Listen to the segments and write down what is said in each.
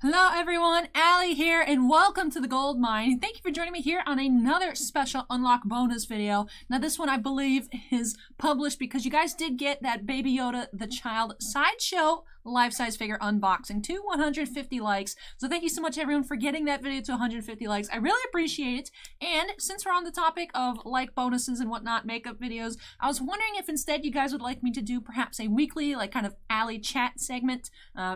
Hello everyone, Allie here, and welcome to the Gold Mine. Thank you for joining me here on another special Unlock bonus video. Now this one I believe is published because you guys did get that Baby Yoda the Child Sideshow life-size figure unboxing to 150 likes. So thank you so much everyone for getting that video to 150 likes. I really appreciate it. And since we're on the topic of like bonuses and whatnot, makeup videos, I was wondering if instead you guys would like me to do perhaps a weekly, like kind of Allie chat segment,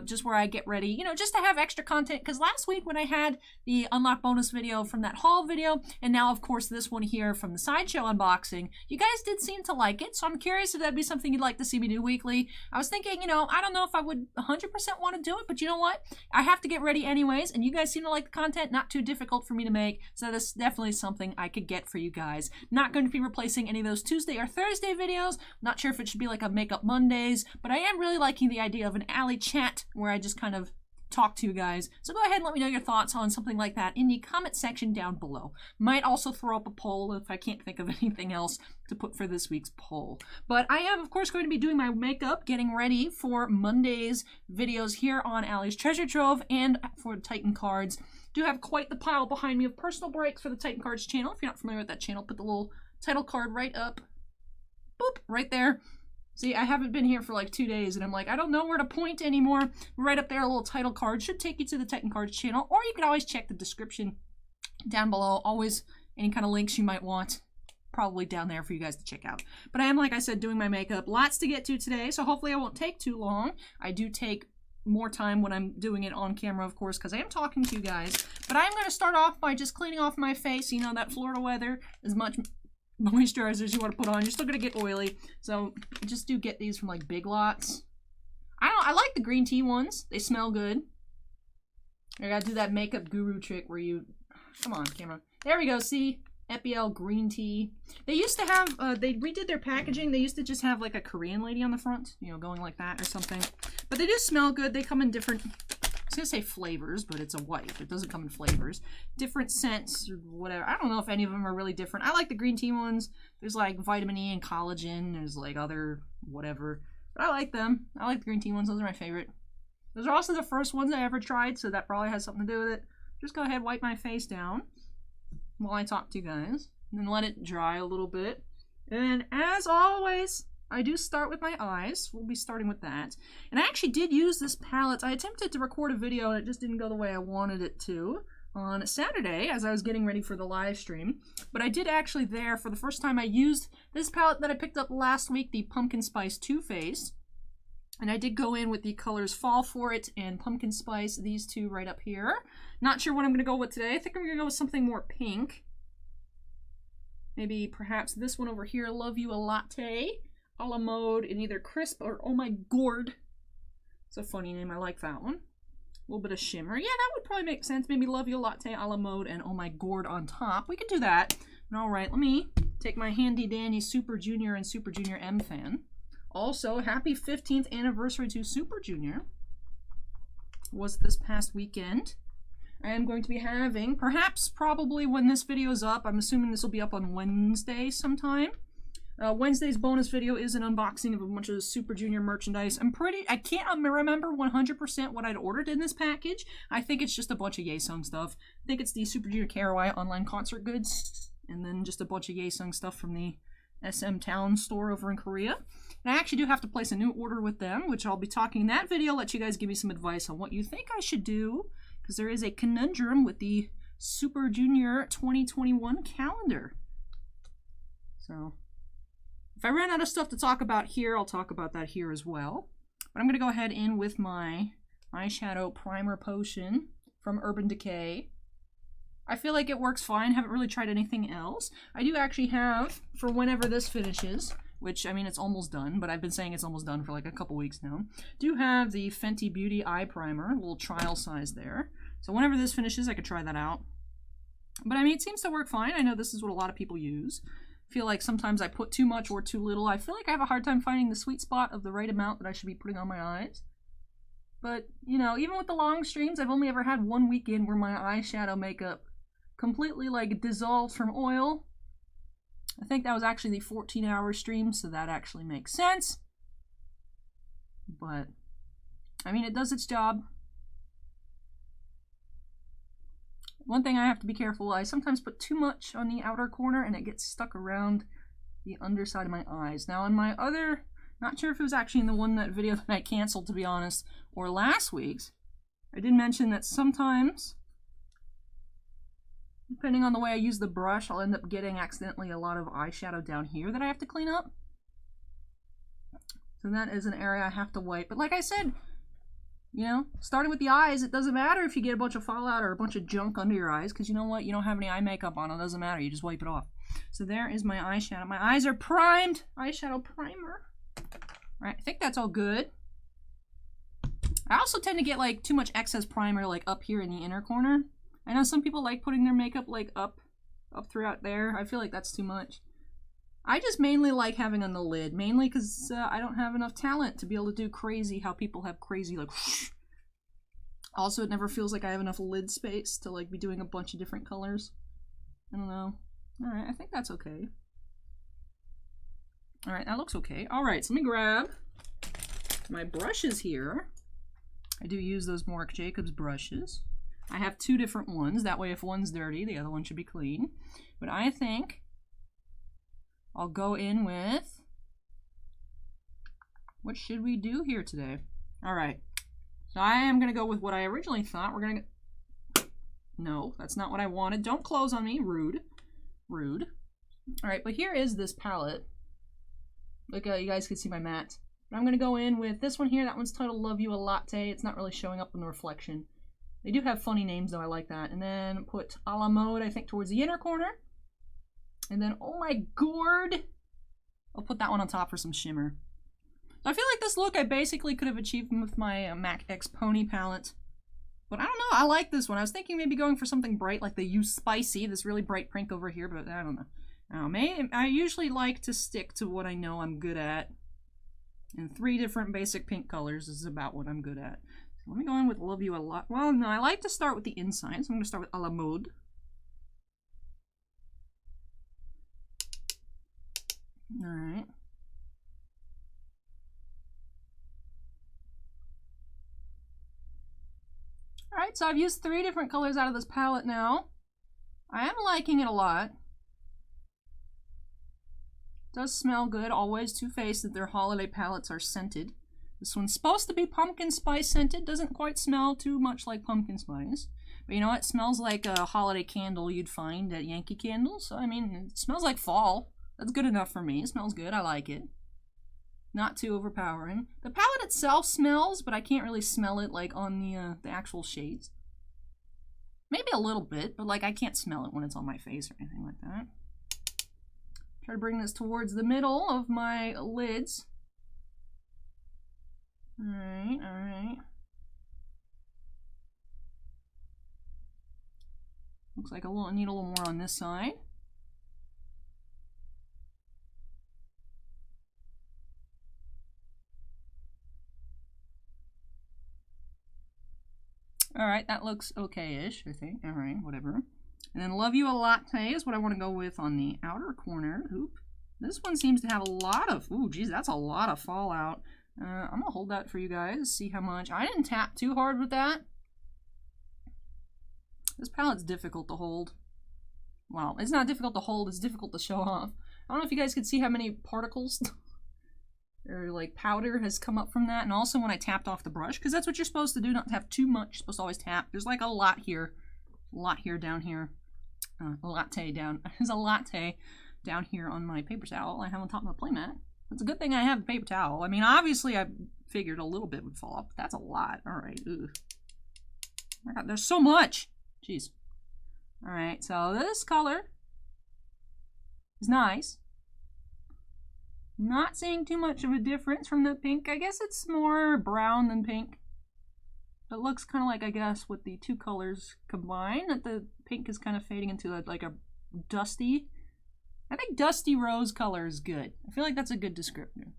just where I get ready, you know, just to have extra content. Because last week when I had the unlock bonus video from that haul video, and now of course this one here from the sideshow unboxing, you guys did seem to like it. So I'm curious if that'd be something you'd like to see me do weekly. I was thinking, you know, I don't know if I would 100% want to do it, but you know what? I have to get ready anyways, and you guys seem to like the content, not too difficult for me to make, so this is definitely something I could get for you guys. Not going to be replacing any of those Tuesday or Thursday videos. Not sure if it should be like a Makeup Mondays, but I am really liking the idea of an Allie chat where I just kind of talk to you guys. So go ahead and let me know your thoughts on something like that in the comment section down below. Might also throw up a poll if I can't think of anything else to put for this week's poll. But I am, of course, going to be doing my makeup, getting ready for Monday's videos here on Allie's Treasure Trove and for Titan Cards. Do have quite the pile behind me of personal breaks for the Titan Cards channel. If you're not familiar with that channel, put the little title card right up. Boop, right there. See, I haven't been here for like 2 days, and I'm like, I don't know where to point anymore. Right up there, a little title card should take you to the Titan Cards channel, or you can always check the description down below. Always any kind of links you might want, probably down there for you guys to check out. But I am, like I said, doing my makeup. Lots to get to today, so hopefully I won't take too long. I do take more time when I'm doing it on camera, of course, because I am talking to you guys. But I'm going to start off by just cleaning off my face. You know, that Florida weather, as much moisturizers you want to put on, you're still gonna get oily, so just do get these from like Big Lots. I like the green tea ones. They smell good. I gotta do that makeup guru trick where you, come on camera, there we go. See, Epiel green tea. They used to have they redid their packaging. They used to just have like a Korean lady on the front, you know, going like that or something, but they do smell good. They come in different, I was gonna say flavors, but it's a wipe. It doesn't come in flavors. Different scents or whatever. I don't know if any of them are really different. I like the green tea ones. There's like vitamin E and collagen. There's like other whatever. But I like them. I like the green tea ones. Those are my favorite. Those are also the first ones I ever tried, so that probably has something to do with it. Just go ahead, wipe my face down while I talk to you guys. And then let it dry a little bit. And as always, I do start with my eyes. We'll be starting with that. And I actually did use this palette. I attempted to record a video and it just didn't go the way I wanted it to on Saturday as I was getting ready for the live stream. But I did actually there, for the first time, I used this palette that I picked up last week, the Pumpkin Spice Too Faced. And I did go in with the colors Fall For It and Pumpkin Spice, these two right up here. Not sure what I'm going to go with today. I think I'm going to go with something more pink. Maybe perhaps this one over here, Love You a Latte. A la mode in either crisp or oh my gourd. It's a funny name. I like that one. A little bit of shimmer. Yeah, that would probably make sense. Maybe Love You Latte a la mode and oh my gourd on top. We could do that. All right, let me take my handy dandy Super Junior and Super Junior M fan. Also, happy 15th anniversary to Super Junior. Was this past weekend. I am going to be having, perhaps probably when this video is up, I'm assuming this will be up on Wednesday sometime. Wednesday's bonus video is an unboxing of a bunch of Super Junior merchandise. I can't remember 100% what I'd ordered in this package. I think it's just a bunch of Yaesung stuff. I think it's the Super Junior KRY online concert goods, and then just a bunch of Yaesung stuff from the SM Town store over in Korea. And I actually do have to place a new order with them, which I'll be talking in that video, let you guys give me some advice on what you think I should do, because there is a conundrum with the Super Junior 2021 calendar. So if I run out of stuff to talk about here, I'll talk about that here as well. But I'm going to go ahead in with my eyeshadow primer potion from Urban Decay. I feel like it works fine. Haven't really tried anything else. I do actually have, for whenever this finishes, which, I mean, it's almost done, but I've been saying it's almost done for like a couple weeks now, do have the Fenty Beauty Eye Primer, a little trial size there. So whenever this finishes, I could try that out. But I mean, it seems to work fine. I know this is what a lot of people use. Feel like sometimes I put too much or too little. I feel like I have a hard time finding the sweet spot of the right amount that I should be putting on my eyes. But, you know, even with the long streams, I've only ever had one weekend where my eyeshadow makeup completely, like, dissolved from oil. I think that was actually the 14-hour stream, so that actually makes sense. But, I mean, it does its job. One thing I have to be careful, I sometimes put too much on the outer corner and it gets stuck around the underside of my eyes. Now on my other, not sure if it was actually in the that video that I canceled, to be honest, or last week's, I did mention that sometimes, depending on the way I use the brush, I'll end up getting accidentally a lot of eyeshadow down here that I have to clean up. So that is an area I have to wipe. But like I said, you know, starting with the eyes, it doesn't matter if you get a bunch of fallout or a bunch of junk under your eyes, because you know what? You don't have any eye makeup on. It doesn't matter. You just wipe it off. So there is my eyeshadow. My eyes are primed. Eyeshadow primer. All right, I think that's all good. I also tend to get like too much excess primer like up here in the inner corner. I know some people like putting their makeup like up throughout there. I feel like that's too much. I just mainly like having on the lid, mainly because I don't have enough talent to be able to do crazy how people have crazy like whoosh. Also, it never feels like I have enough lid space to like be doing a bunch of different colors. I don't know. All right, I think that's okay. All right, that looks okay. All right, so let me grab my brushes here. I do use those Marc Jacobs brushes. I have two different ones. That way if one's dirty, the other one should be clean. But I think I'll go in with, what should we do here today? All right, so I am gonna go with what I originally thought. We're gonna, no, that's not what I wanted. Don't close on me, rude, rude. All right, but here is this palette. Like you guys can see my mat. But I'm gonna go in with this one here. That one's titled Love You a Latte. It's not really showing up in the reflection. They do have funny names though, I like that. And then put a la mode, I think, towards the inner corner. And then, oh my gourd, I'll put that one on top for some shimmer. So I feel like this look I basically could have achieved with my MAC X Pony palette. But I don't know, I like this one. I was thinking maybe going for something bright like the Use Spicy, this really bright pink over here, but I don't know. I usually like to stick to what I know I'm good at. And 3 different basic pink colors is about what I'm good at. So let me go in with Love You a Lot. Well, no, I like to start with the inside, so I'm going to start with a la mode. Alright. Alright, so I've used 3 different colors out of this palette now. I am liking it a lot. It does smell good. Always Too Faced that their holiday palettes are scented. This one's supposed to be pumpkin spice scented. Doesn't quite smell too much like pumpkin spice. But you know what? It smells like a holiday candle you'd find at Yankee Candles. So, I mean, it smells like fall. That's good enough for me. It smells good. I like it. Not too overpowering. The palette itself smells, but I can't really smell it like on the actual shades. Maybe a little bit, but like I can't smell it when it's on my face or anything like that. Try to bring this towards the middle of my lids. Alright, alright. Looks like I need a little more on this side. Alright, that looks okay-ish, I think. Alright, whatever. And then Love You a Latte is what I want to go with on the outer corner. Oop. This one seems to have a lot of, ooh, geez, that's a lot of fallout. I'm going to hold that for you guys, see how much. I didn't tap too hard with that. This palette's difficult to hold. Well, it's not difficult to hold, it's difficult to show off. I don't know if you guys could see how many particles or like powder has come up from that. And also when I tapped off the brush, because that's what you're supposed to do, not to have too much. You're supposed to always tap. There's like a lot here. A lot here, down here. A latte down. There's a latte down here on my paper towel I have on top of my playmat. It's a good thing I have a paper towel. I mean, obviously I figured a little bit would fall off, but that's a lot. Alright, ooh. Oh my god, there's so much! Jeez. Alright, so this color is nice. Not seeing too much of a difference from the pink. I guess it's more brown than pink. It looks kind of like, I guess, with the 2 colors combined, that the pink is kind of fading into like a dusty. I think dusty rose color is good. I feel like that's a good descriptor.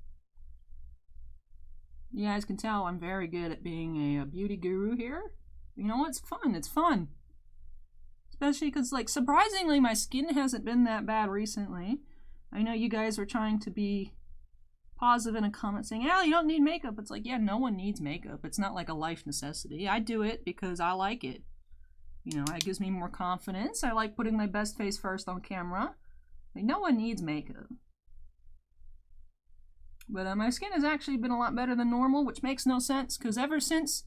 You guys can tell I'm very good at being a beauty guru here. You know what? It's fun. It's fun. Especially because, like, surprisingly, my skin hasn't been that bad recently. I know you guys are trying to be positive in a comment saying, Al, you don't need makeup. It's like, yeah, no one needs makeup. It's not like a life necessity. I do it because I like it. You know, it gives me more confidence. I like putting my best face first on camera. Like, no one needs makeup. But my skin has actually been a lot better than normal, which makes no sense, because ever since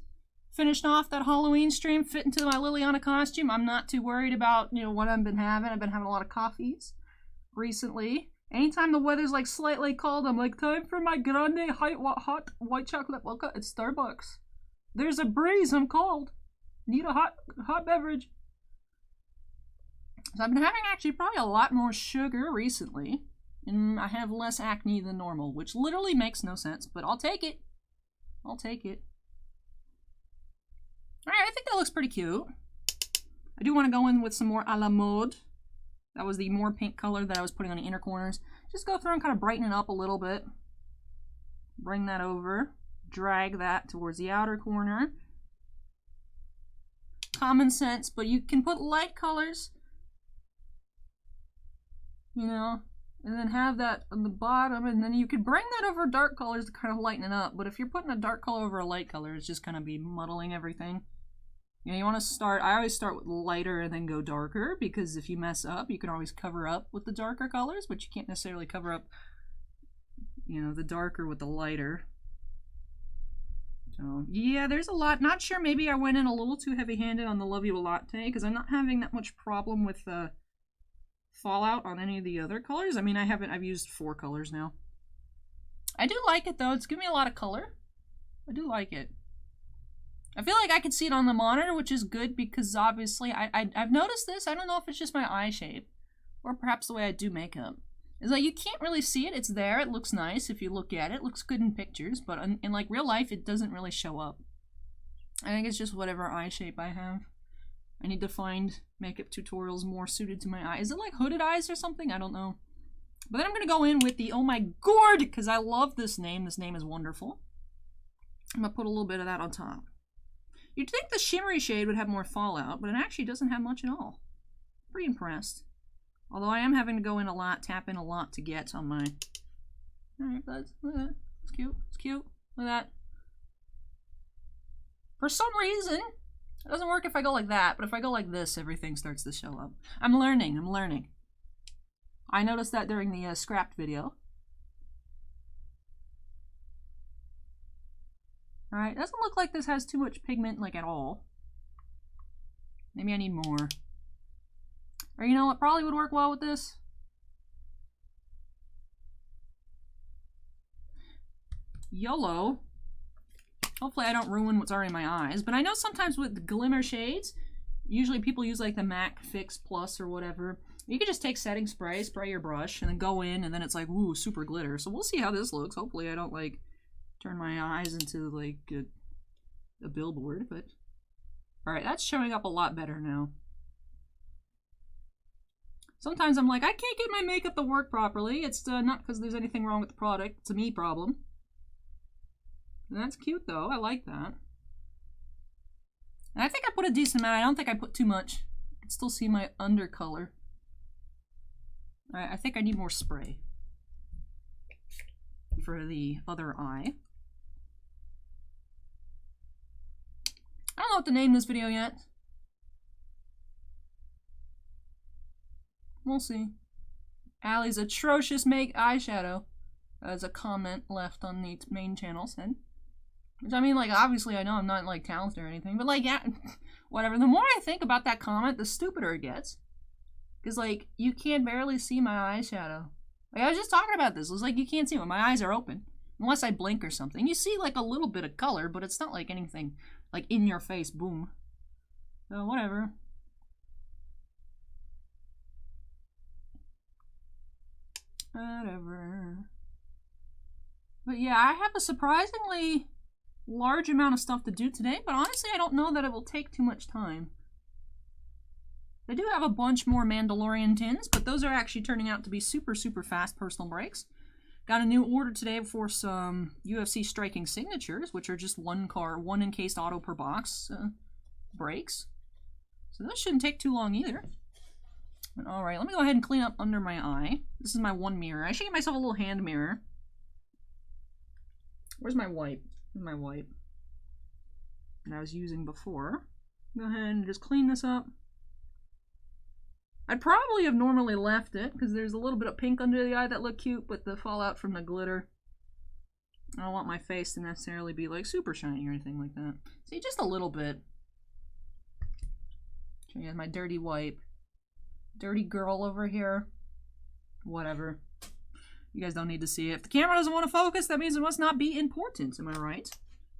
finished off that Halloween stream, fit into my Liliana costume, I'm not too worried about, you know, what I've been having. I've been having a lot of coffees recently. Anytime the weather's like slightly cold, I'm like, time for my grande hot white chocolate mocha at Starbucks. There's a breeze, I'm cold. Need a hot beverage. So I've been having actually probably a lot more sugar recently. And I have less acne than normal, which literally makes no sense, but I'll take it. I'll take it. Alright, I think that looks pretty cute. I do want to go in with some more a la mode. That was the more pink color that I was putting on the inner corners. Just go through and kind of brighten it up a little bit. Bring that over. Drag that towards the outer corner. Common sense, but you can put light colors, you know, and then have that on the bottom, and then you could bring that over dark colors to kind of lighten it up. But if you're putting a dark color over a light color, it's just kind of be muddling everything. You know, you want to start, I always start with lighter and then go darker, because if you mess up, you can always cover up with the darker colors, but you can't necessarily cover up, you know, the darker with the lighter. So, yeah, there's a lot. Not sure, maybe I went in a little too heavy-handed on the Love You a Latte, because I'm not having that much problem with fallout on any of the other colors. I mean, I've used 4 colors now. I do like it, though. It's giving me a lot of color. I do like it. I feel like I can see it on the monitor, which is good, because obviously I've noticed this. I don't know if it's just my eye shape, or perhaps the way I do makeup. It's like you can't really see it. It's there. It looks nice if you look at it. It looks good in pictures, but in like real life, it doesn't really show up. I think it's just whatever eye shape I have. I need to find makeup tutorials more suited to my eye. Is it like hooded eyes or something? I don't know. But then I'm going to go in with the Oh My Gourd, because I love this name. This name is wonderful. I'm going to put a little bit of that on top. You'd think the shimmery shade would have more fallout, but it actually doesn't have much at all. Pretty impressed. Although I am having to go in a lot, tap in a lot to get on my... Alright, buds. Look at that. It's cute. It's cute. Look at that. For some reason, it doesn't work if I go like that, but if I go like this, everything starts to show up. I'm learning. I'm learning. I noticed that during the scrapped video. Alright, doesn't look like this has too much pigment, like, at all. Maybe I need more. Or you know what probably would work well with this? YOLO. Hopefully I don't ruin what's already in my eyes. But I know sometimes with glimmer shades, usually people use like the MAC Fix Plus or whatever. You can just take setting spray, spray your brush, and then go in, and then it's like, ooh, super glitter. So we'll see how this looks. Hopefully I don't like turn my eyes into like a billboard, but... Alright, that's showing up a lot better now. Sometimes I'm like, I can't get my makeup to work properly. It's not because there's anything wrong with the product. It's a me problem. And that's cute, though. I like that. And I think I put a decent amount. I don't think I put too much. You can still see my undercolor. Alright, I think I need more spray for the other eye. I don't know what to name this video yet. We'll see. Ally's atrocious make eyeshadow. As a comment left on the main channel said. Which I mean, like, obviously I know I'm not, like, talented or anything. But, like, yeah, whatever. The more I think about that comment, the stupider it gets. Because, like, you can barely see my eyeshadow. Like, I was just talking about this. It was like, you can't see when my eyes are open. Unless I blink or something. You see, like, a little bit of color, but it's not like anything, like, in your face. Boom. So, whatever. Whatever. But yeah, I have a surprisingly large amount of stuff to do today, but honestly I don't know that it will take too much time. I do have a bunch more Mandalorian tins, but those are actually turning out to be super, super fast personal breaks. Got a new order today for some UFC striking signatures, which are just one encased auto per box breaks. So those shouldn't take too long either. Alright, let me go ahead and clean up under my eye. This is my one mirror. I should get myself a little hand mirror. Where's my wipe? Where's my wipe that I was using before? Go ahead and just clean this up. I'd probably have normally left it because there's a little bit of pink under the eye that looked cute, but the fallout from the glitter. I don't want my face to necessarily be like super shiny or anything like that. See, just a little bit. Show you my dirty wipe. Dirty girl over here. Whatever. You guys don't need to see it. If the camera doesn't want to focus, that means it must not be important. Am I right?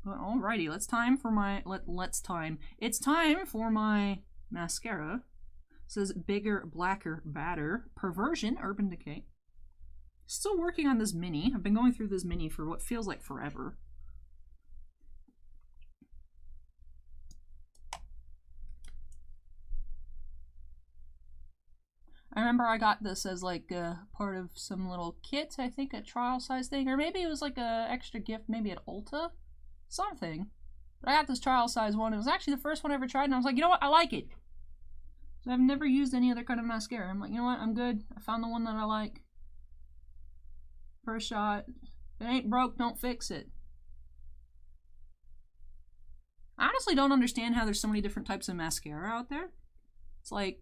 But alrighty, it's time for my mascara. It says Bigger, Blacker, Badder, Perversion, Urban Decay. Still working on this mini. I've been going through this mini for what feels like forever. I remember I got this as like part of some little kit, I think a trial size thing, or maybe it was like a extra gift, maybe at Ulta, something. But I got this trial size one. It was actually the first one I ever tried, and I was like, you know what, I like it. So I've never used any other kind of mascara. I'm like, you know what, I'm good. I found the one that I like. First shot. If it ain't broke, don't fix it. I honestly don't understand how there's so many different types of mascara out there. It's like,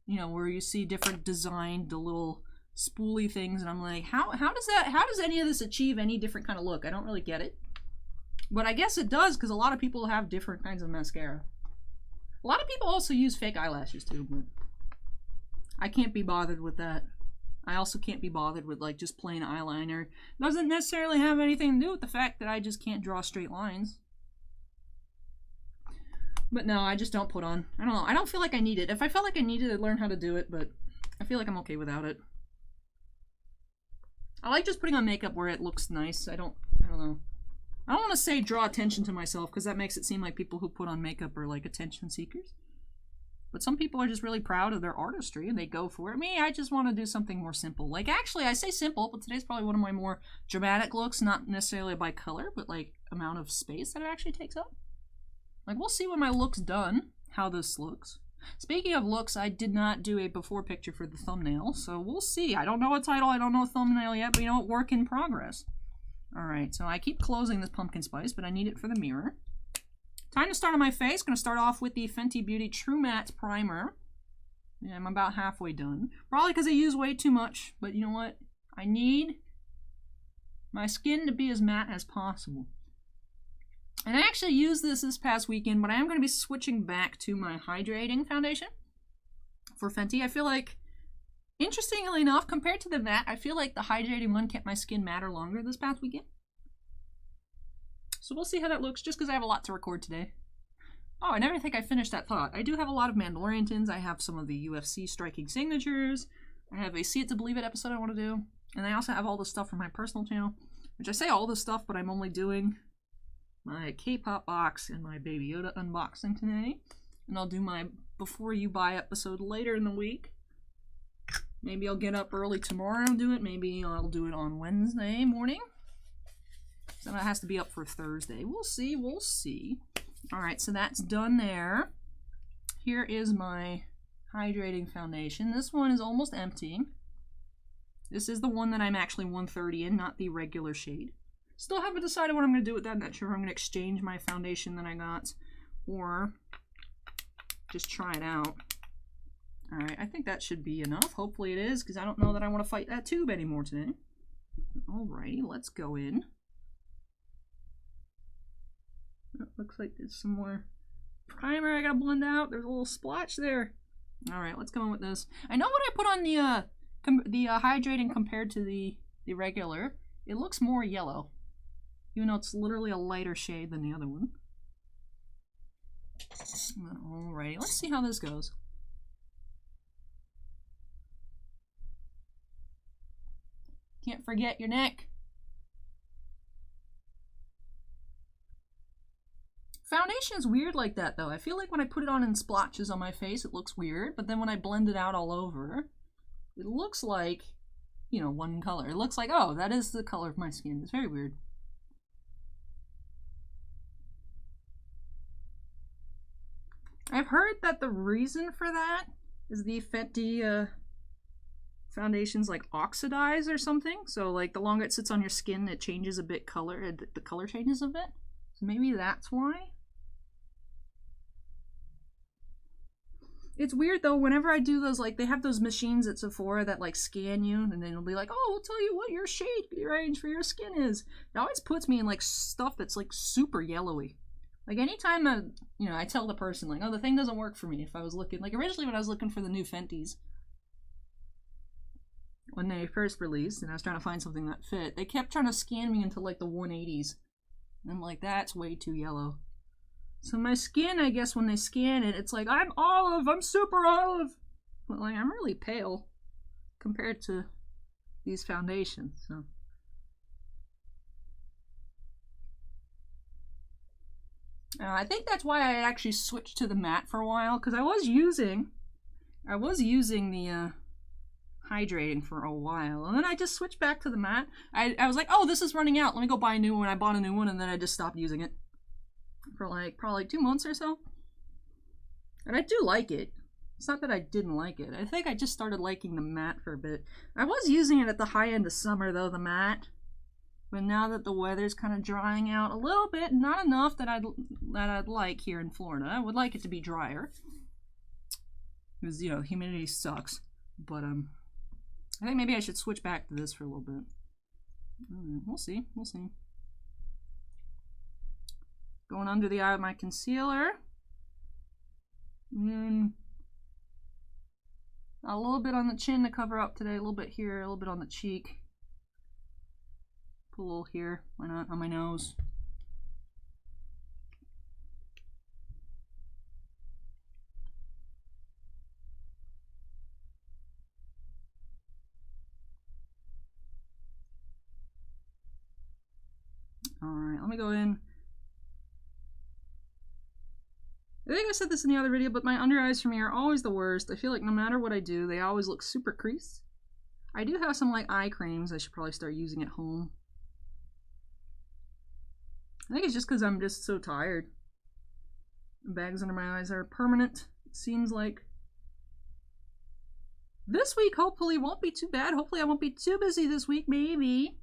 you know, where you see different designed little spoolie things, and I'm like, how does any of this achieve any different kind of look? I don't really get it. But I guess it does, because a lot of people have different kinds of mascara. A lot of people also use fake eyelashes too, but I can't be bothered with that. I also can't be bothered with like just plain eyeliner. Doesn't necessarily have anything to do with the fact that I just can't draw straight lines. But no, I just don't put on. I don't know. I don't feel like I need it. If I felt like I needed it, I'd learn how to do it, but I feel like I'm okay without it. I like just putting on makeup where it looks nice. I don't know. I don't want to say draw attention to myself, because that makes it seem like people who put on makeup are like attention seekers. But some people are just really proud of their artistry and they go for it. Me, I just want to do something more simple. Like, actually, I say simple, but today's probably one of my more dramatic looks, not necessarily by color, but like amount of space that it actually takes up. Like, we'll see when my look's done, how this looks. Speaking of looks, I did not do a before picture for the thumbnail, so we'll see. I don't know a title, I don't know a thumbnail yet, but you know what, work in progress. Alright, so I keep closing this pumpkin spice, but I need it for the mirror. Time to start on my face. Going to start off with the Fenty Beauty True Matte Primer. Yeah, I'm about halfway done. Probably because I use way too much, but you know what? I need my skin to be as matte as possible. And I actually used this past weekend, but I am going to be switching back to my hydrating foundation for Fenty. I feel like, interestingly enough, compared to the matte, I feel like the hydrating one kept my skin matter longer this past weekend. So we'll see how that looks, just because I have a lot to record today. Oh, I never think I finished that thought. I do have a lot of Mandalorian tins. I have some of the UFC striking signatures. I have a See It to Believe It episode I want to do. And I also have all the stuff from my personal channel, which I say all this stuff, but I'm only doing my K-pop box and my Baby Yoda unboxing today. And I'll do my Before You Buy episode later in the week. Maybe I'll get up early tomorrow and do it. Maybe I'll do it on Wednesday morning. So that has to be up for Thursday. We'll see, we'll see. Alright, so that's done there. Here is my hydrating foundation. This one is almost empty. This is the one that I'm actually 130 in, not the regular shade. Still haven't decided what I'm going to do with that. I'm not sure if I'm going to exchange my foundation that I got or just try it out. Alright, I think that should be enough. Hopefully it is, because I don't know that I want to fight that tube anymore today. Alrighty, let's go in. It looks like there's some more primer I gotta blend out. There's a little splotch there. Alright, let's go in with this. I know when I put on the hydrating compared to the regular, it looks more yellow. Even though it's literally a lighter shade than the other one. Alrighty, let's see how this goes. Can't forget your neck. Foundation is weird like that, though. I feel like when I put it on in splotches on my face, it looks weird. But then when I blend it out all over, it looks like, you know, one color. It looks like, oh, that is the color of my skin. It's very weird. I've heard that the reason for that is the Fenty foundations like oxidize or something. So like the longer it sits on your skin, it changes a bit color. The color changes a bit. So maybe that's why. It's weird though, whenever I do those, like, they have those machines at Sephora that, like, scan you, and then it'll be like, oh, we'll tell you what your shade range for your skin is. It always puts me in, like, stuff that's, like, super yellowy. Like, anytime, I tell the person, like, oh, the thing doesn't work for me if I was looking, like, originally when I was looking for the new Fenties, when they first released, and I was trying to find something that fit, they kept trying to scan me into, like, the 180s. And I'm like, that's way too yellow. So my skin, I guess, when they scan it, it's like, I'm olive, I'm super olive. But, like, I'm really pale compared to these foundations, so. I think that's why I actually switched to the matte for a while, because I was using the hydrating for a while, and then I just switched back to the matte. I was like, oh, this is running out, let me go buy a new one. I bought a new one, and then I just stopped using it for like probably 2 months or so. And I do like it. It's not that I didn't like it. I think I just started liking the matte for a bit. I was using it at the high end of summer though, the matte. But now that the weather's kind of drying out a little bit, not enough that I'd like here in Florida. I would like it to be drier, because, you know, humidity sucks. But I think maybe I should switch back to this for a little bit. We'll see. We'll see. Going under the eye with my concealer. And a little bit on the chin to cover up today. A little bit here. A little bit on the cheek. Put a little here. Why not? On my nose. Alright, let me go in. I think I said this in the other video, but my under eyes for me are always the worst. I feel like no matter what I do, they always look super creased. I do have some, like, eye creams I should probably start using at home. I think it's just because I'm just so tired. The bags under my eyes are permanent, it seems like. This week, hopefully, won't be too bad. Hopefully, I won't be too busy this week. Maybe.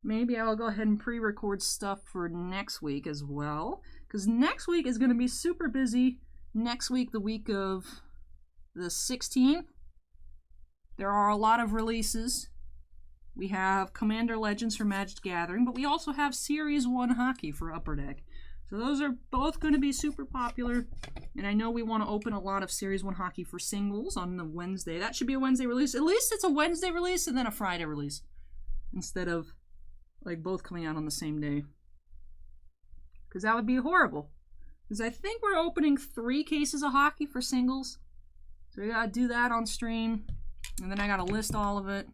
Maybe I'll go ahead and pre-record stuff for next week as well. Because next week is going to be super busy. Next week, the week of the 16th, there are a lot of releases. We have Commander Legends for Magic the Gathering, but we also have Series 1 Hockey for Upper Deck. So those are both going to be super popular. And I know we want to open a lot of Series 1 Hockey for singles on the Wednesday. That should be a Wednesday release. At least it's a Wednesday release and then a Friday release, instead of, like, both coming out on the same day. Because that would be horrible. Because I think we're opening 3 cases of hockey for singles. So we gotta do that on stream. And then I gotta list all of it.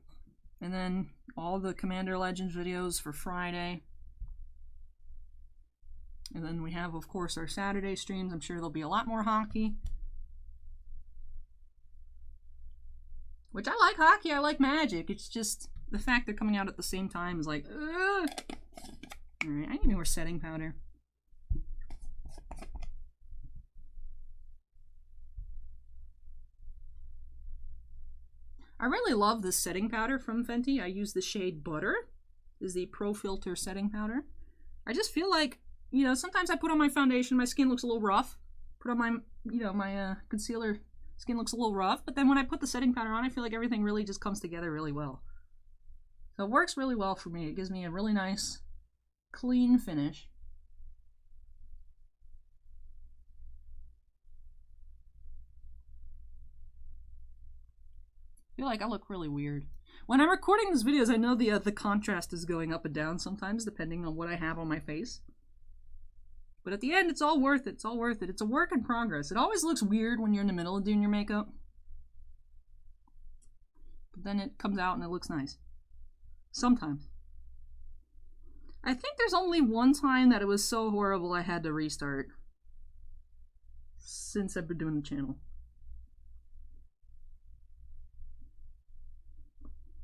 And then all the Commander Legends videos for Friday. And then we have, of course, our Saturday streams. I'm sure there'll be a lot more hockey. Which, I like hockey, I like Magic. It's just the fact they're coming out at the same time is like, ugh. Alright, I need more setting powder. I really love this setting powder from Fenty. I use the shade Butter. This is the Pro Filter setting powder. I just feel like, you know, sometimes I put on my foundation, my skin looks a little rough. Put on my, you know, my concealer, skin looks a little rough. But then when I put the setting powder on, I feel like everything really just comes together really well. So it works really well for me. It gives me a really nice, clean finish. I feel like I look really weird. When I'm recording these videos, I know the contrast is going up and down sometimes, depending on what I have on my face. But at the end, it's all worth it. It's all worth it. It's a work in progress. It always looks weird when you're in the middle of doing your makeup. But then it comes out and it looks nice. Sometimes. I think there's only one time that it was so horrible I had to restart. Since I've been doing the channel.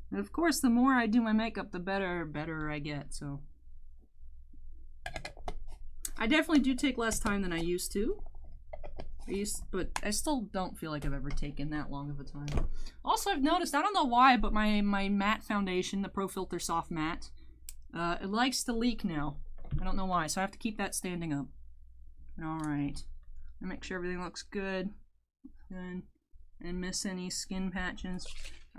And of course, the more I do my makeup, the better I get, so. I definitely do take less time than I used to. But I still don't feel like I've ever taken that long of a time. Also, I've noticed, I don't know why, but my matte foundation, the Pro Filter Soft Matte, it likes to leak now. I don't know why, so I have to keep that standing up. Alright. Make sure everything looks good. Good. And miss any skin patches.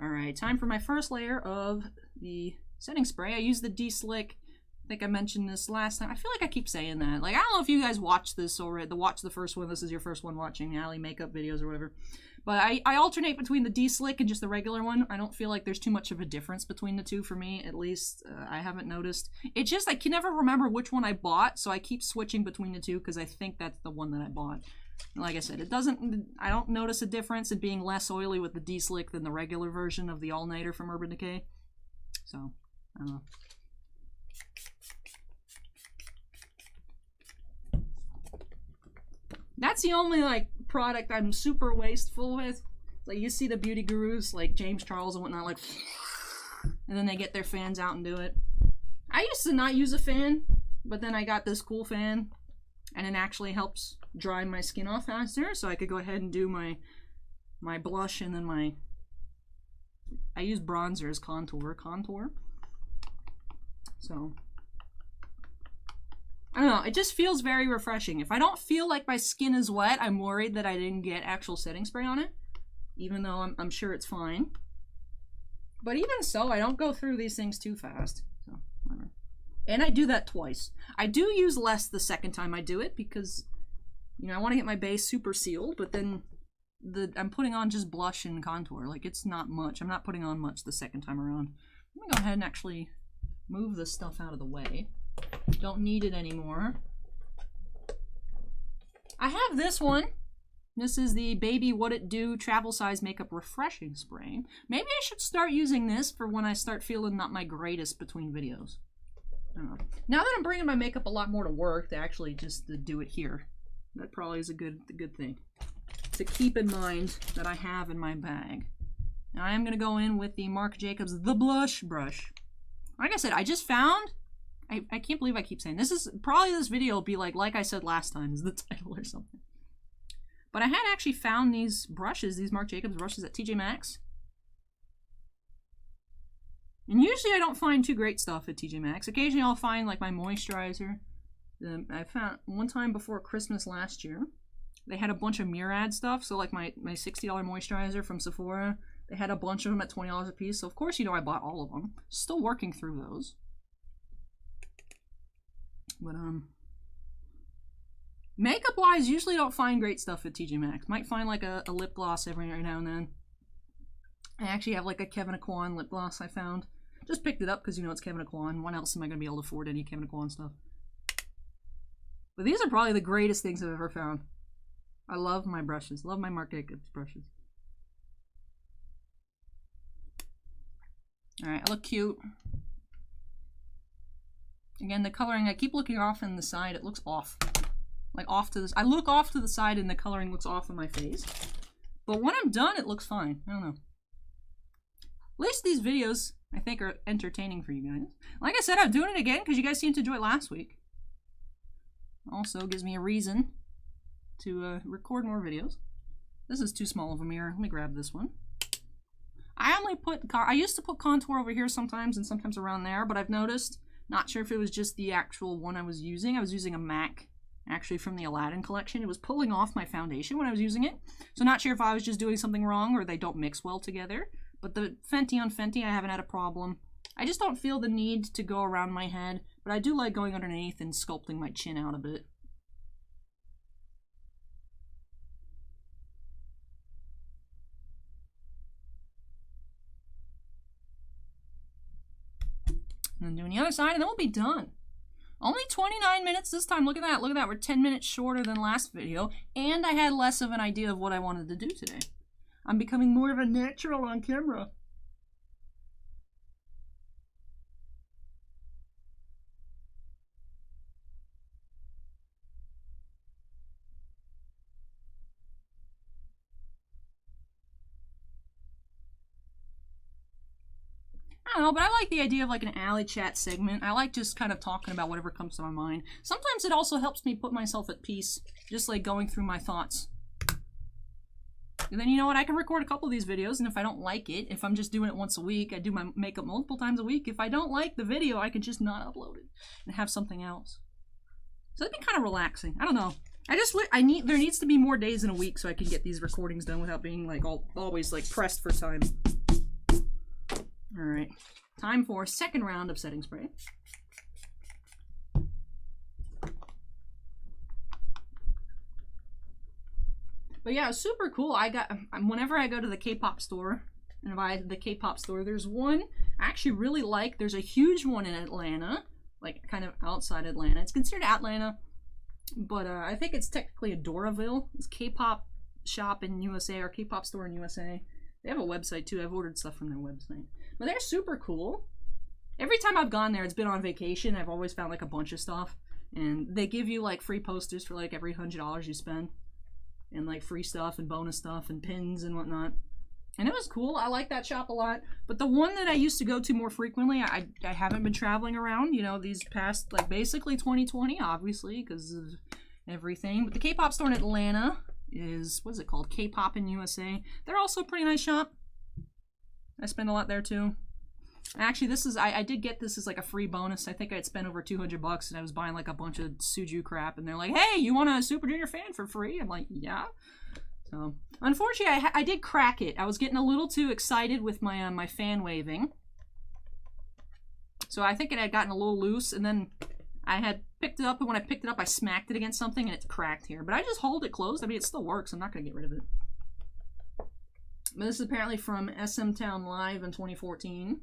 Alright, time for my first layer of the setting spray. I use the D-Slick. I think I mentioned this last time. I feel like I keep saying that. Like, I don't know if you guys watched this already. Watch the first one. This is your first one watching Ally makeup videos or whatever. But I alternate between the D-Slick and just the regular one. I don't feel like there's too much of a difference between the two for me, at least. I haven't noticed. It's just I can never remember which one I bought, so I keep switching between the two because I think that's the one that I bought. Like I said, I don't notice a difference in being less oily with the D-Slick than the regular version of the All-Nighter from Urban Decay. So, I don't know. That's the only, like, product I'm super wasteful with. Like, you see the beauty gurus, like James Charles and whatnot, like, and then they get their fans out and do it. I used to not use a fan, but then I got this cool fan, and it actually helps dry my skin off faster, so I could go ahead and do my blush and then I use bronzer as contour. So, I don't know, it just feels very refreshing. If I don't feel like my skin is wet, I'm worried that I didn't get actual setting spray on it, even though I'm sure it's fine. But even so, I don't go through these things too fast. So, whatever. And I do that twice. I do use less the second time I do it because, you know, I want to get my base super sealed, but then I'm putting on just blush and contour. Like, it's not much. I'm not putting on much the second time around. Let me go ahead and actually move this stuff out of the way. Don't need it anymore. I have this one. This is the Baby What It Do Travel Size Makeup Refreshing Spray. Maybe I should start using this for when I start feeling not my greatest between videos. I don't know. Now that I'm bringing my makeup a lot more to work, to actually just to do it here, that probably is a good thing to keep in mind that I have in my bag. Now I am going to go in with the Marc Jacobs The Blush Brush. Like I said, I just found... I can't believe I keep saying this. This video will be like I said last time, is the title or something. But I had actually found these brushes, these Marc Jacobs brushes at TJ Maxx. And usually I don't find too great stuff at TJ Maxx. Occasionally I'll find like my moisturizer. I found one time before Christmas last year, they had a bunch of Murad stuff. So like my $60 moisturizer from Sephora, they had a bunch of them at $20 a piece. So of course, you know, I bought all of them. Still working through those. But, makeup-wise, usually don't find great stuff at TJ Maxx. Might find, like, a lip gloss every now and then. I actually have, like, a Kevyn Aucoin lip gloss I found. Just picked it up because, you know, it's Kevyn Aucoin. When else am I going to be able to afford any Kevyn Aucoin stuff? But these are probably the greatest things I've ever found. I love my brushes. Love my Marc Jacobs brushes. Alright, I look cute. Again, the coloring, I keep looking off in the side. It looks off. Like off to this. I look off to the side and the coloring looks off in my face. But when I'm done, it looks fine. I don't know. At least these videos, I think, are entertaining for you guys. Like I said, I'm doing it again because you guys seemed to enjoy it last week. Also gives me a reason to record more videos. This is too small of a mirror. Let me grab this one. I used to put contour over here sometimes and sometimes around there, but I've noticed, not sure if it was just the actual one I was using. I was using a MAC, actually from the Aladdin collection. It was pulling off my foundation when I was using it. So not sure if I was just doing something wrong or they don't mix well together. But the Fenty on Fenty, I haven't had a problem. I just don't feel the need to go around my head, but I do like going underneath and sculpting my chin out a bit. And then doing the other side, and then we'll be done. Only 29 minutes this time. Look at that. Look at that. We're 10 minutes shorter than last video. And I had less of an idea of what I wanted to do today. I'm becoming more of a natural on camera. I don't know, but I like the idea of like an Ally chat segment. I like just kind of talking about whatever comes to my mind. Sometimes it also helps me put myself at peace, just like going through my thoughts. And then, you know what, I can record a couple of these videos, and if I don't like it, if I'm just doing it once a week, I do my makeup multiple times a week. If I don't like the video, I can just not upload it and have something else. So that'd be kind of relaxing. I don't know. there needs to be more days in a week so I can get these recordings done without being like always like pressed for time. All right, time for second round of setting spray. But yeah, super cool. Whenever I go to the K-pop store, and buy the K-pop store, there's one I actually really like. There's a huge one in Atlanta, like kind of outside Atlanta. It's considered Atlanta, but I think it's technically Adoraville. It's K-pop shop in USA, or K-pop store in USA. They have a website too. I've ordered stuff from their website. But they're super cool. Every time I've gone there, it's been on vacation. I've always found like a bunch of stuff. And they give you like free posters for like every $100 you spend. And like free stuff and bonus stuff and pins and whatnot. And it was cool. I like that shop a lot. But the one that I used to go to more frequently, I haven't been traveling around, you know, these past, like basically 2020, obviously, because of everything. But the K-pop store in Atlanta is, what is it called? K-pop in USA. They're also a pretty nice shop. I spend a lot there too. Actually, this is, I did get this as like a free bonus. I think I'd spent over $200 and I was buying like a bunch of Suju crap. And they're like, hey, you want a Super Junior fan for free? I'm like, yeah. So, unfortunately, I did crack it. I was getting a little too excited with my my fan waving. So I think it had gotten a little loose, and then I had picked it up, and when I picked it up, I smacked it against something, and it's cracked here. But I just hold it closed. I mean, it still works. I'm not going to get rid of it. But this is apparently from SM Town Live in 2014.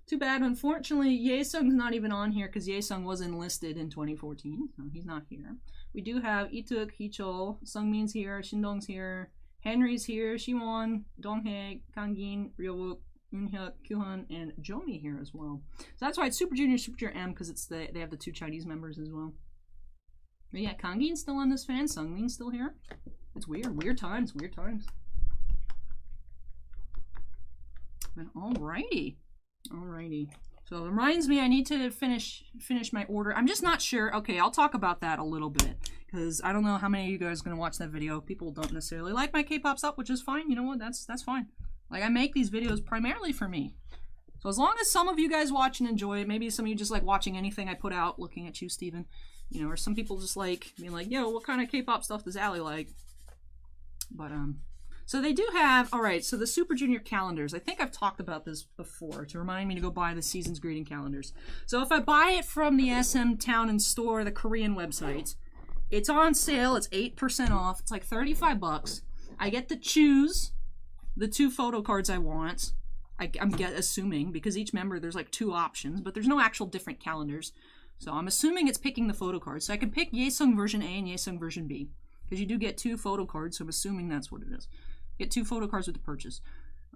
Too bad, unfortunately, Yaesung's not even on here, because Yaesung was enlisted in 2014, so he's not here. We do have Ituk, Hichol, Sungmin's here, Shindong's here, Henry's here, Shiwon, Donghae, Kangin, Ryobuk, Eunhyuk, Kyuhan, and Jomi here as well. So that's why it's Super Junior M, because they have the 2 Chinese members as well. But yeah, Kangin's still on this fan, Sungmin's still here. It's weird, weird times, weird times. But alrighty. Alrighty. So it reminds me I need to finish my order. I'm just not sure. Okay, I'll talk about that a little bit. Because I don't know how many of you guys are going to watch that video. People don't necessarily like my K-pop stuff, which is fine. You know what? That's fine. Like, I make these videos primarily for me. So as long as some of you guys watch and enjoy it, maybe some of you just like watching anything I put out, looking at you, Steven. You know, or some people just like being like, yo, what kind of K-pop stuff does Ally like? But, so they do have, alright, so the Super Junior calendars. I think I've talked about this before to remind me to go buy the season's greeting calendars. So if I buy it from the SM Town and Store, the Korean website, it's on sale, it's 8% off, it's like 35 bucks. I get to choose the 2 photo cards I want. I'm assuming, because each member, there's like 2 options, but there's no actual different calendars. So I'm assuming it's picking the photo cards. So I can pick Yaesung version A and Yaesung version B. Because you do get 2 photo cards, so I'm assuming that's what it is. Get 2 photo cards with the purchase.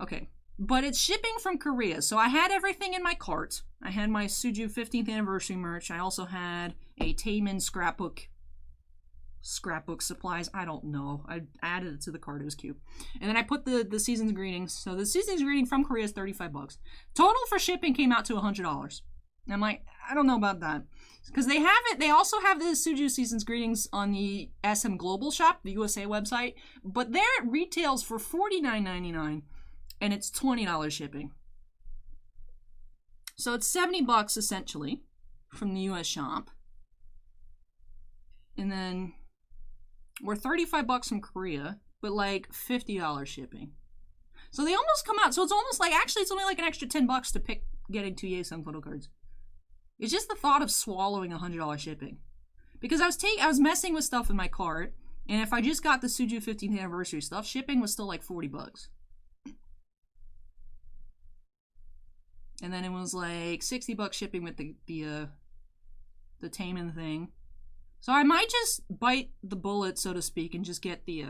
Okay. But it's shipping from Korea. So I had everything in my cart. I had my Suju 15th anniversary merch. I also had a Taemin scrapbook supplies. I don't know. I added it to the cart. It was cute. And then I put the season's greetings. So the season's greeting from Korea is 35 bucks. Total for shipping came out to $100. And I'm like, I don't know about that. Because they have it, they also have the Suju Season's Greetings on the SM Global Shop, the USA website, but there it retails for $49.99, and it's $20 shipping. So it's 70 bucks essentially from the US shop. And then we're 35 bucks from Korea, but like $50 shipping. So they almost come out, so it's almost like, actually it's only like an extra 10 bucks to pick getting 2 Yaesung photo cards. It's just the thought of swallowing $100 shipping. Because I was messing with stuff in my cart, and if I just got the Suju 15th anniversary stuff, shipping was still like 40 bucks. And then it was like 60 bucks shipping with the Taemin thing. So I might just bite the bullet, so to speak, and just get the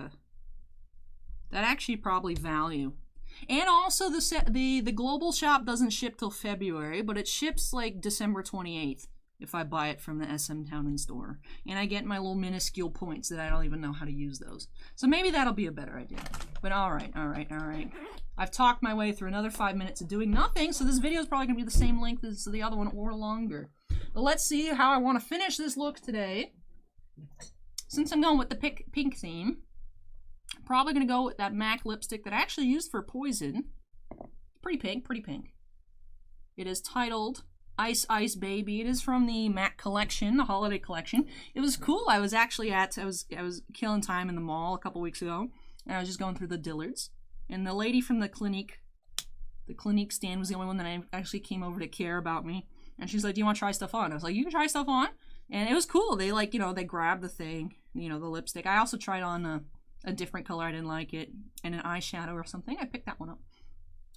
that actually probably value. And also the global shop doesn't ship till February, but it ships like December 28th if I buy it from the SM Town and Store. And I get my little minuscule points that I don't even know how to use those. So maybe that'll be a better idea. But alright. I've talked my way through another 5 minutes of doing nothing, so this video is probably going to be the same length as the other one or longer. But let's see how I want to finish this look today. Since I'm going with the pink theme, I'm probably going to go with that MAC lipstick that I actually used for Poison. Pretty pink, pretty pink. It is titled Ice Baby. It is from the MAC collection, the holiday collection. It was cool. I was actually I was killing time in the mall a couple weeks ago, and I was just going through the Dillards. And the lady from the Clinique stand was the only one that I actually came over to care about me. And she's like, "Do you want to try stuff on?" I was like, "You can try stuff on." And it was cool. They like, you know, they grabbed the thing, you know, the lipstick. I also tried on a different color. I didn't like it, and an eyeshadow or something. I picked that one up.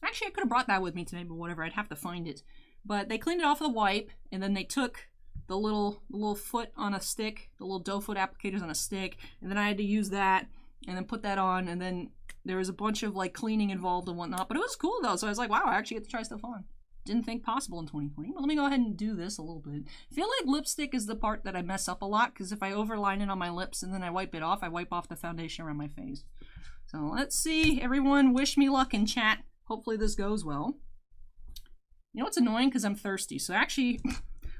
Actually, I could have brought that with me today, but whatever. I'd have to find it. But they cleaned it off with a wipe, and then they took the little foot on a stick, the little doe foot applicators on a stick, and then I had to use that, and then put that on, and then there was a bunch of like cleaning involved and whatnot. But it was cool though, so I was like, wow, I actually get to try stuff on. Didn't think possible in 2020. But let me go ahead and do this a little bit. I feel like lipstick is the part that I mess up a lot, because if I overline it on my lips and then I wipe it off, I wipe off the foundation around my face. So let's see. Everyone, wish me luck in chat. Hopefully this goes well. You know what's annoying? Because I'm thirsty. So actually,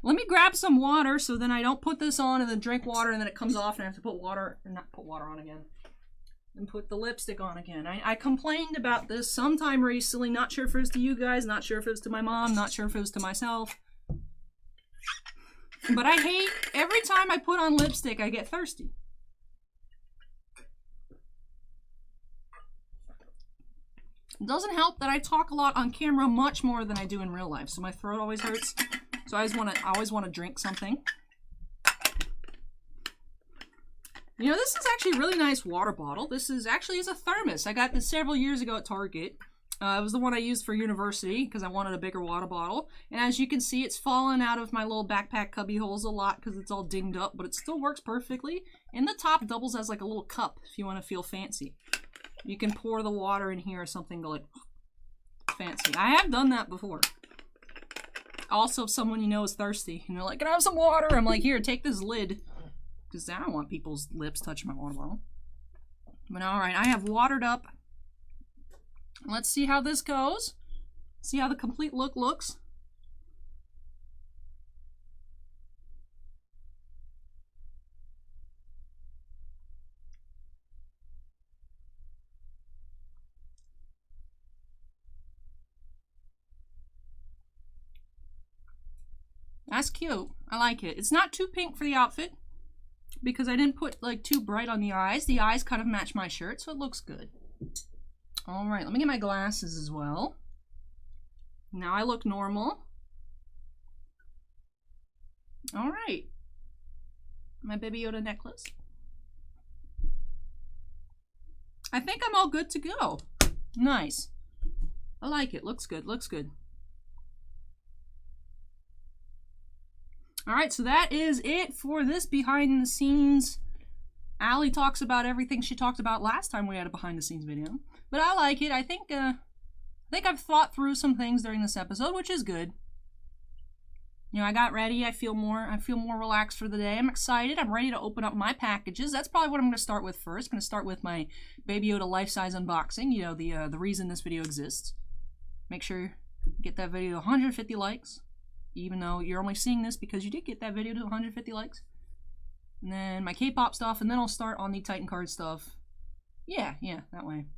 let me grab some water so then I don't put this on and then drink water and then it comes off and I have to put water, or not put water on again, and put the lipstick on again. I complained about this sometime recently. Not sure if it was to you guys, not sure if it was to my mom, not sure if it was to myself. But I hate, every time I put on lipstick, I get thirsty. It doesn't help that I talk a lot on camera, much more than I do in real life, so my throat always hurts. So I always want to drink something. You know, this is actually a really nice water bottle. This is actually a thermos. I got this several years ago at Target. It was the one I used for university because I wanted a bigger water bottle. And as you can see, it's fallen out of my little backpack cubby holes a lot because it's all dinged up, but it still works perfectly. And the top doubles as like a little cup if you want to feel fancy. You can pour the water in here or something, go like fancy. I have done that before. Also, if someone you know is thirsty and they're like, "Can I have some water?" I'm like, "Here, take this lid." Because I don't want people's lips touching my water bottle. But alright, I have watered up. Let's see how this goes. See how the complete look looks. That's cute. I like it. It's not too pink for the outfit because I didn't put like too bright on the eyes. The eyes kind of match my shirt, so it looks good. All right, let me get my glasses as well. Now I look normal. All right. My Baby Yoda necklace. I think I'm all good to go. Nice. I like it. Looks good. Looks good. Alright, so that is it for this behind the scenes. Ally talks about everything she talked about last time we had a behind the scenes video. But I like it. I think I've thought through some things during this episode, which is good. You know, I got ready. I feel more relaxed for the day. I'm excited. I'm ready to open up my packages. That's probably what I'm going to start with first. I'm going to start with my Baby Yoda life-size unboxing. You know, the reason this video exists. Make sure you get that video to 150 likes. Even though you're only seeing this because you did get that video to 150 likes. And then my K-pop stuff, and then I'll start on the Titan card stuff. Yeah, that way.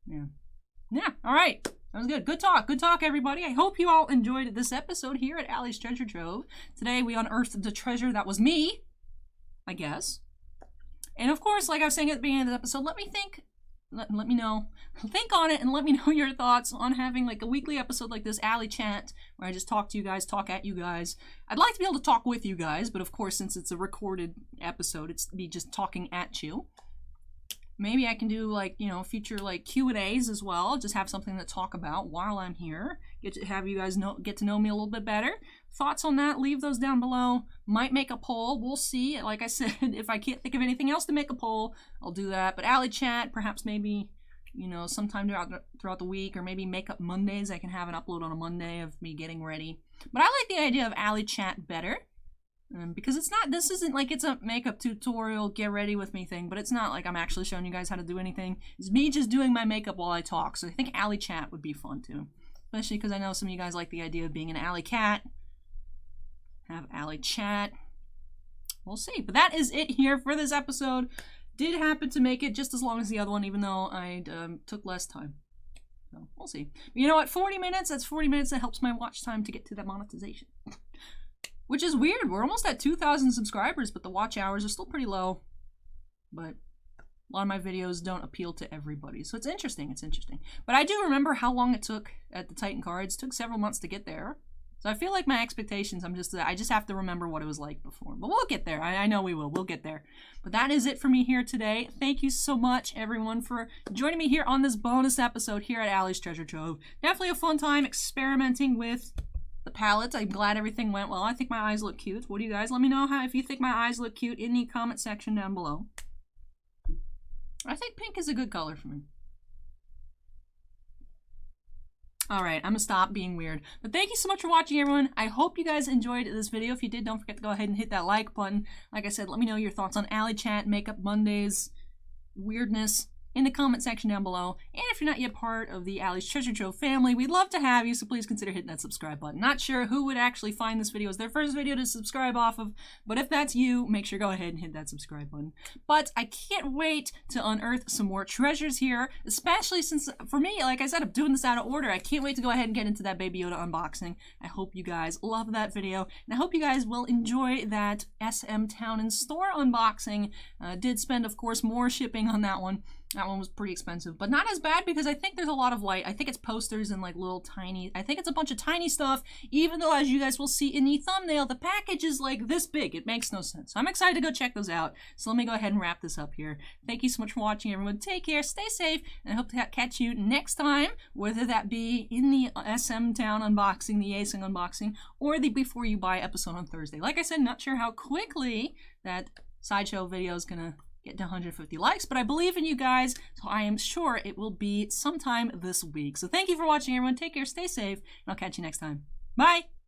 Yeah, alright. Sounds good. Good talk, everybody. I hope you all enjoyed this episode here at Ally's Treasure Trove. Today we unearthed the treasure that was me, I guess. And of course, like I was saying at the beginning of the episode, let me know. Think on it and let me know your thoughts on having like a weekly episode like this Ally chat where I just talk to you guys, talk at you guys. I'd like to be able to talk with you guys, but of course, since it's a recorded episode, it's me just talking at you. Maybe I can do like, you know, future like Q&As as well. Just have something to talk about while I'm here. Get to have you guys get to know me a little bit better. Thoughts on that? Leave those down below. Might make a poll. We'll see. Like I said, if I can't think of anything else to make a poll, I'll do that. But Ally chat, perhaps maybe, you know, sometime throughout the week, or maybe Makeup Mondays. I can have an upload on a Monday of me getting ready. But I like the idea of Ally chat better. Because this isn't like it's a makeup tutorial, get ready with me thing, but it's not like I'm actually showing you guys how to do anything. It's me just doing my makeup while I talk, so I think Ally chat would be fun too. Especially because I know some of you guys like the idea of being an Ally cat. Have Ally chat. We'll see. But that is it here for this episode. Did happen to make it just as long as the other one, even though I took less time. So, we'll see. But you know what? 40 minutes, that's 40 minutes. That helps my watch time to get to that monetization. which is weird. We're almost at 2,000 subscribers, but the watch hours are still pretty low. But a lot of my videos don't appeal to everybody, so it's interesting. It's interesting. But I do remember how long it took at the Titan cards. It took several months to get there. So I feel like my expectations, I just have to remember what it was like before. But we'll get there. I know we will. We'll get there. But that is it for me here today. Thank you so much, everyone, for joining me here on this bonus episode here at Ally's Treasure Trove. Definitely a fun time experimenting with the palettes. I'm glad everything went well. I think my eyes look cute. What do you guys? Let me know if you think my eyes look cute in the comment section down below. I think pink is a good color for me. Alright, I'm gonna stop being weird. But thank you so much for watching, everyone. I hope you guys enjoyed this video. If you did, don't forget to go ahead and hit that like button. Like I said, let me know your thoughts on Ally Chat, Makeup Mondays, weirdness in the comment section down below. And if you're not yet part of the Ally's Treasure Trove family, we'd love to have you, so please consider hitting that subscribe button. Not sure who would actually find this video as their first video to subscribe off of, but if that's you, make sure to go ahead and hit that subscribe button. But I can't wait to unearth some more treasures here, especially since, for me, like I said, I'm doing this out of order. I can't wait to go ahead and get into that Baby Yoda unboxing. I hope you guys love that video, and I hope you guys will enjoy that SM Town & Store unboxing. Did spend, of course, more shipping on that one. That one was pretty expensive, but not as bad because I think there's a lot of light. I think it's posters and like little tiny, I think it's a bunch of tiny stuff, even though as you guys will see in the thumbnail, the package is like this big. It makes no sense. So I'm excited to go check those out. So let me go ahead and wrap this up here. Thank you so much for watching, everyone. Take care, stay safe, and I hope to catch you next time, whether that be in the SM Town unboxing, the Asing unboxing, or the Before You Buy episode on Thursday. Like I said, not sure how quickly that sideshow video is gonna get to 150 likes, but I believe in you guys, so I am sure it will be sometime this week. So thank you for watching, everyone. Take care, stay safe, and I'll catch you next time. Bye!